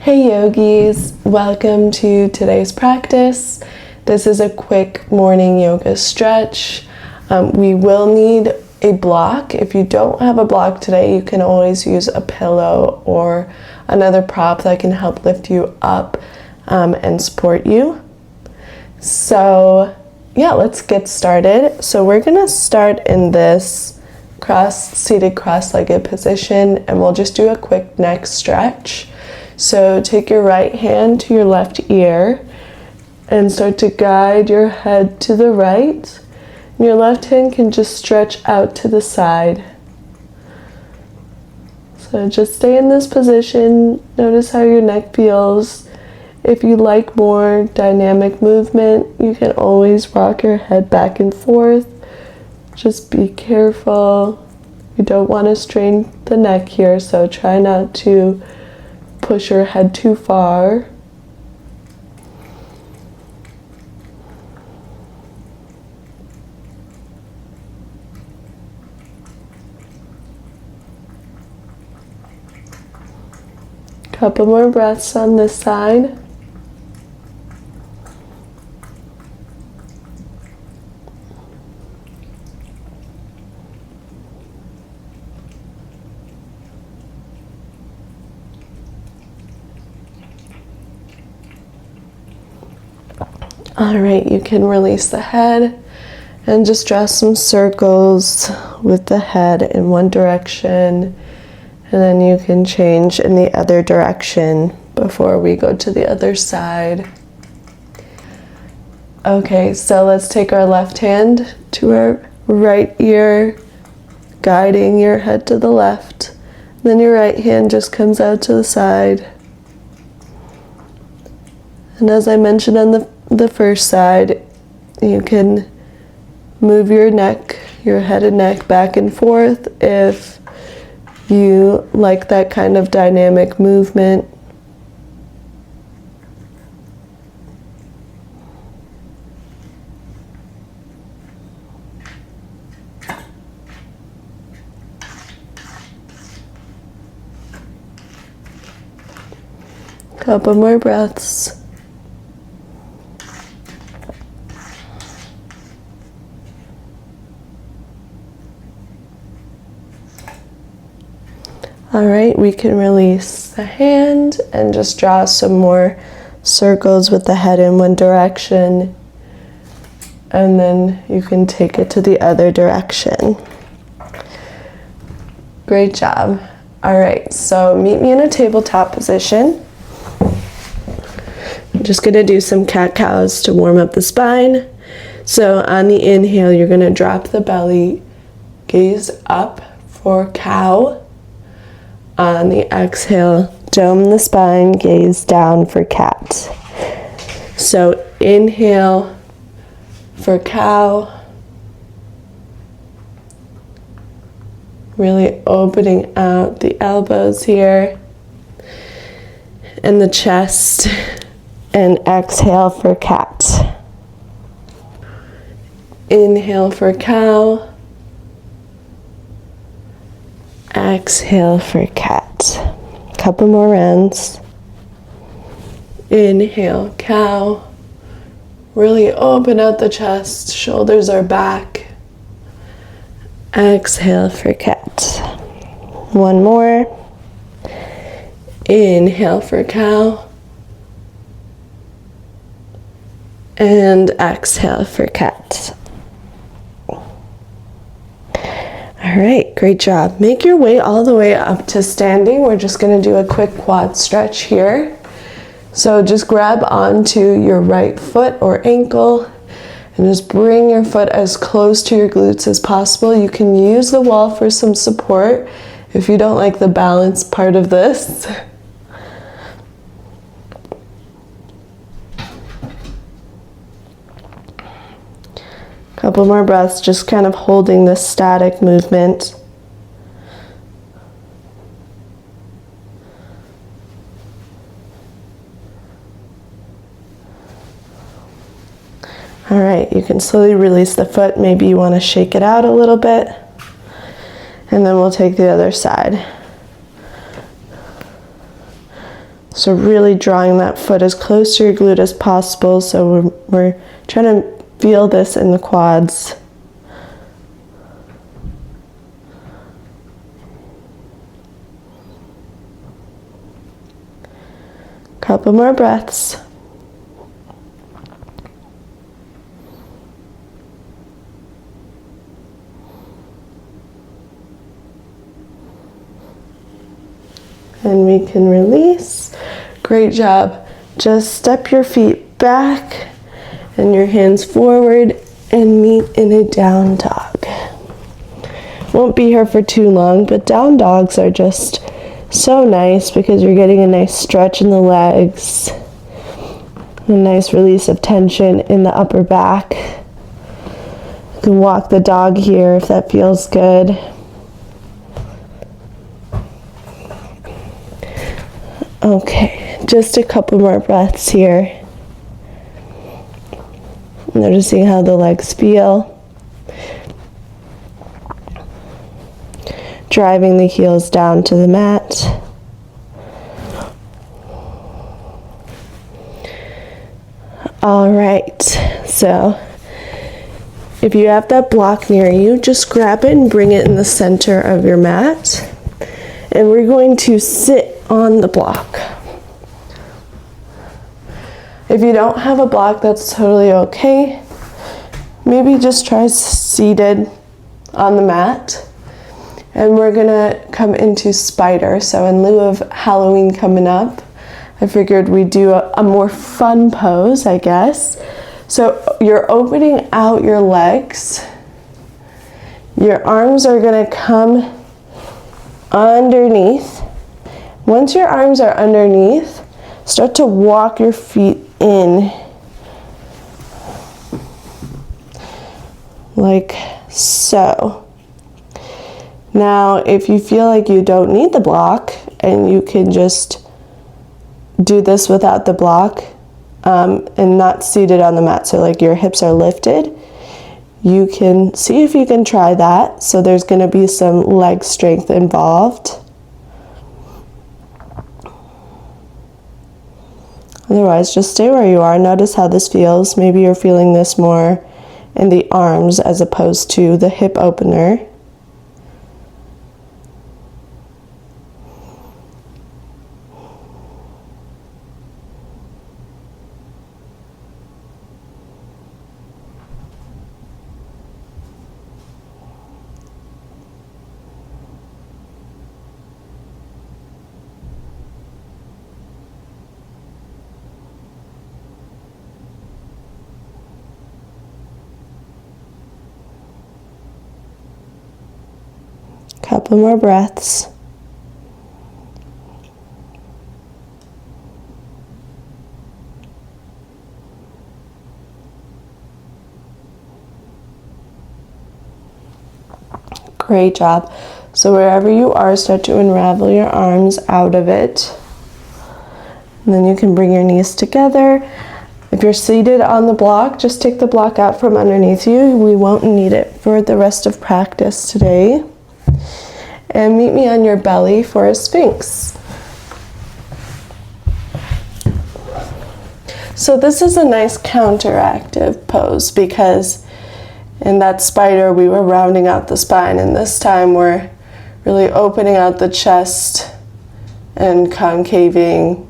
Hey yogis, welcome to today's practice. This is a quick morning yoga stretch. We will need a block. If you don't have a block today, you can always use a pillow or another prop that can help lift you up and support you. So yeah, let's get started. So we're gonna start in this seated cross-legged position, and we'll just do a quick neck stretch. So take your right hand to your left ear and start to guide your head to the right. And your left hand can just stretch out to the side. So just stay in this position. Notice how your neck feels. If you like more dynamic movement, you can always rock your head back and forth. Just be careful. You don't want to strain the neck here, so try not to push your head too far. Couple more breaths on this side. All right, you can release the head and just draw some circles with the head in one direction, and then you can change in the other direction before we go to the other side. Okay, so let's take our left hand to our right ear, guiding your head to the left. Then your right hand just comes out to the side. And as I mentioned on the first side, you can move your neck, your head and neck back and forth if you like that kind of dynamic movement. Couple more breaths. All right, we can release the hand and just draw some more circles with the head in one direction, and then you can take it to the other direction. Great job. All right, so meet me in a tabletop position. I'm just gonna do some cat-cows to warm up the spine. So on the inhale, you're gonna drop the belly, gaze up for cow. On the exhale, dome the spine, gaze down for cat. So inhale for cow, really opening out the elbows here and the chest, and exhale for cat. Inhale for cow. Exhale for cat. Couple more rounds. Inhale, cow. Really open out the chest, shoulders are back. Exhale for cat. One more. Inhale for cow. And exhale for cat. All right, great job. Make your way all the way up to standing. We're just gonna do a quick quad stretch here. So just grab onto your right foot or ankle and just bring your foot as close to your glutes as possible. You can use the wall for some support if you don't like the balance part of this. Couple more breaths, just kind of holding this static movement. All right, you can slowly release the foot. Maybe you want to shake it out a little bit. And then we'll take the other side. So really drawing that foot as close to your glute as possible. So we're trying to feel this in the quads. Couple more breaths. And we can release. Great job. Just step your feet back and your hands forward and meet in a down dog. Won't be here for too long, but down dogs are just so nice because you're getting a nice stretch in the legs, a nice release of tension in the upper back. You can walk the dog here if that feels good. Okay, just a couple more breaths here. Noticing how the legs feel. Driving the heels down to the mat. All right, so if you have that block near you, just grab it and bring it in the center of your mat. And we're going to sit on the block. If you don't have a block, that's totally okay. Maybe just try seated on the mat. And we're gonna come into spider. So in lieu of Halloween coming up, I figured we'd do a more fun pose, I guess. So you're opening out your legs. Your arms are gonna come underneath. Once your arms are underneath, start to walk your feet in. Like so. Now, if you feel like you don't need the block and you can just do this without the block and not seated on the mat, so like your hips are lifted, you can see if you can try that. So there's going to be some leg strength involved. Otherwise, just stay where you are. Notice how this feels. Maybe you're feeling this more in the arms as opposed to the hip opener. Couple more breaths. Great job. So wherever you are, start to unravel your arms out of it. And then you can bring your knees together. If you're seated on the block, just take the block out from underneath you. We won't need it for the rest of practice today. And meet me on your belly for a Sphinx. So this is a nice counteractive pose because in that spider we were rounding out the spine, and this time we're really opening out the chest and concaving,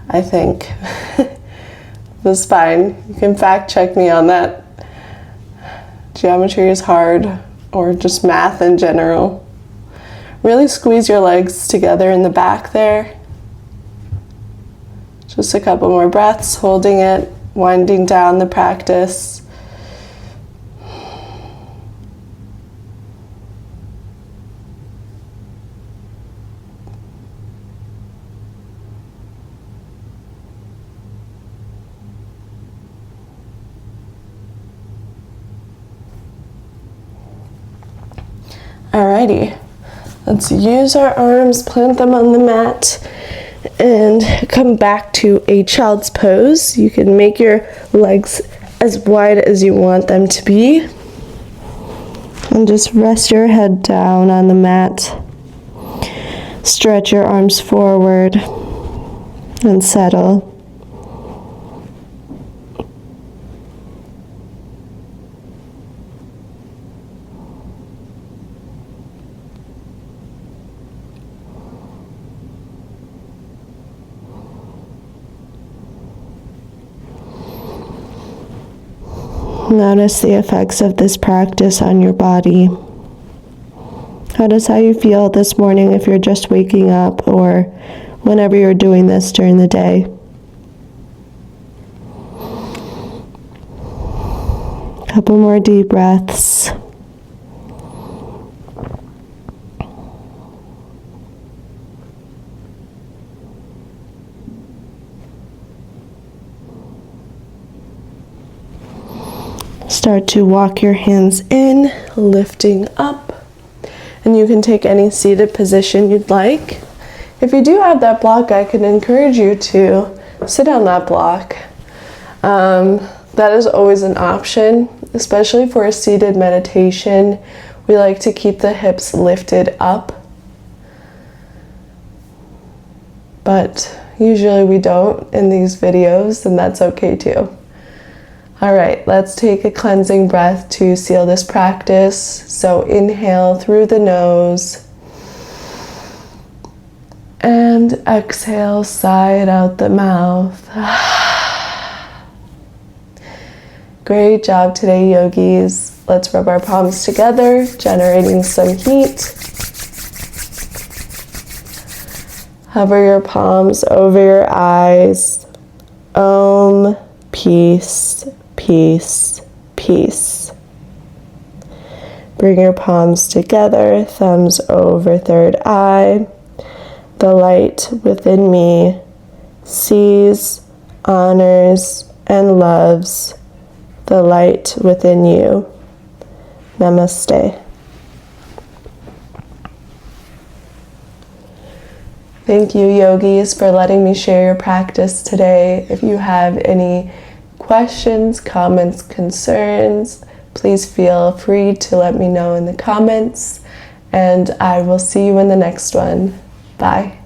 I think, the spine. You can fact check me on that. Geometry is hard, or just math in general. Really squeeze your legs together in the back there. Just a couple more breaths, holding it, winding down the practice. Alrighty, let's use our arms, plant them on the mat, and come back to a child's pose. You can make your legs as wide as you want them to be. And just rest your head down on the mat. Stretch your arms forward and settle. Notice the effects of this practice on your body. Notice how you feel this morning if you're just waking up or whenever you're doing this during the day. Couple more deep breaths. Start to walk your hands in, lifting up, and you can take any seated position you'd like. If you do have that block, I can encourage you to sit on that block. That is always an option, especially for a seated meditation. We like to keep the hips lifted up, but usually we don't in these videos, and that's okay too. All right, let's take a cleansing breath to seal this practice. So inhale through the nose and exhale, sigh it out the mouth. Great job today, yogis. Let's rub our palms together, generating some heat. Hover your palms over your eyes. Om, peace. Peace, peace. Bring your palms together, thumbs over third eye. The light within me sees, honors, and loves the light within you. Namaste. Thank you, yogis, for letting me share your practice today. If you have any questions, comments, concerns, please feel free to let me know in the comments, and I will see you in the next one. Bye.